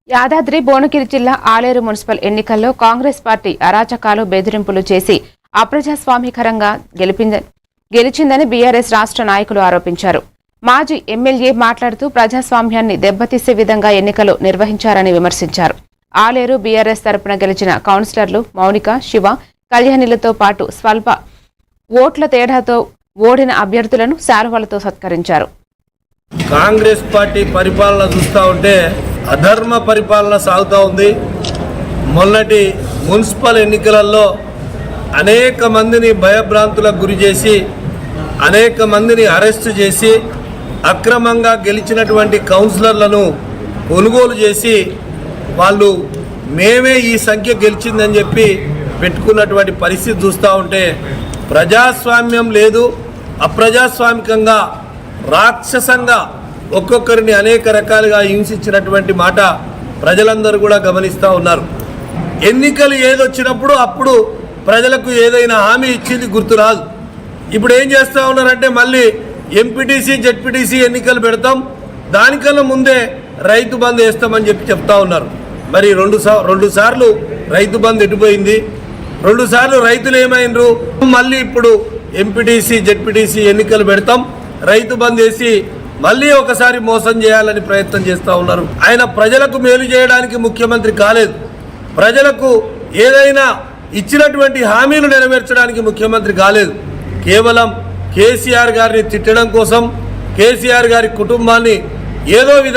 యాదాద్రి భువనగిరి జిల్లా ఆలేరు మున్సిపల్ ఎన్నికల్లో కాంగ్రెస్ పార్టీ అరాచకాలు బెదిరింపులు చేసి అప్రజాస్వామికరంగా గెలిచిందని బీఆర్ఎస్ రాష్ట్ర నాయకులు ఆరోపించారు. మాజీ ఎమ్మెల్యే మాట్లాడుతూ ప్రజాస్వామ్యాన్ని దెబ్బతీసే విధంగా ఎన్నికలు నిర్వహించారని విమర్శించారు. ఆలేరు బీఆర్ఎస్ తరపున గెలిచిన కౌన్సిలర్లు మౌనిక, శివ, కళ్యాణిలతో పాటు స్వల్ప ఓట్ల తేడాతో ఓడిన అభ్యర్థులను శాలువాలతో సత్కరించారు. కాంగ్రెస్ పార్టీ పరిపాలన చూస్తూ ఉంటే అధర్మ పరిపాలన సాగుతూ ఉంది. మొన్నటి మున్సిపల్ ఎన్నికలలో అనేక మందిని భయభ్రాంతులకు గురి చేసి అనేక మందిని అరెస్టు చేసి అక్రమంగా గెలిచినటువంటి కౌన్సిలర్లను కొనుగోలు చేసి వాళ్ళు మేమే ఈ సంఖ్య గెలిచిందని చెప్పి పెట్టుకున్నటువంటి పరిస్థితి చూస్తూ ఉంటే ప్రజాస్వామ్యం లేదు, అప్రజాస్వామికంగా రాక్షసంగా ఒక్కొక్కరిని అనేక రకాలుగా హింసించినటువంటి మాట ప్రజలందరూ కూడా గమనిస్తూ ఉన్నారు. ఎన్నికలు ఏదొచ్చినప్పుడు అప్పుడు ప్రజలకు ఏదైనా హామీ ఇచ్చింది గుర్తురాదు. ఇప్పుడు ఏం చేస్తూ ఉన్నారంటే మళ్ళీ ఎంపీటీసీ జెడ్పీటీసీ ఎన్నికలు పెడతాం, దానికన్నా ముందే రైతు బంద్ వేస్తామని చెప్పి చెప్తా ఉన్నారు. మరి రెండు సార్లు రైతు బంద్ ఎటుపోయింది? 2 సార్లు రైతులు ఏమైనరు? మళ్ళీ ఇప్పుడు ఎంపీటీసీ జెడ్పీటీసీ ఎన్నికలు పెడతాం, రైతు బంద్ వేసి మళ్ళీ ఒకసారి మోసం చేయాలని ప్రయత్నం చేస్తూ ఉన్నారు. ఆయన ప్రజలకు మేలు చేయడానికి ముఖ్యమంత్రి కాలేదు, ప్రజలకు ఏదైనా ఇచ్చినటువంటి హామీలు నెరవేర్చడానికి ముఖ్యమంత్రి కాలేదు. కేవలం కేసీఆర్ గారిని తిట్టడం కోసం, కేసీఆర్ గారి కుటుంబాన్ని ఏదో విధంగా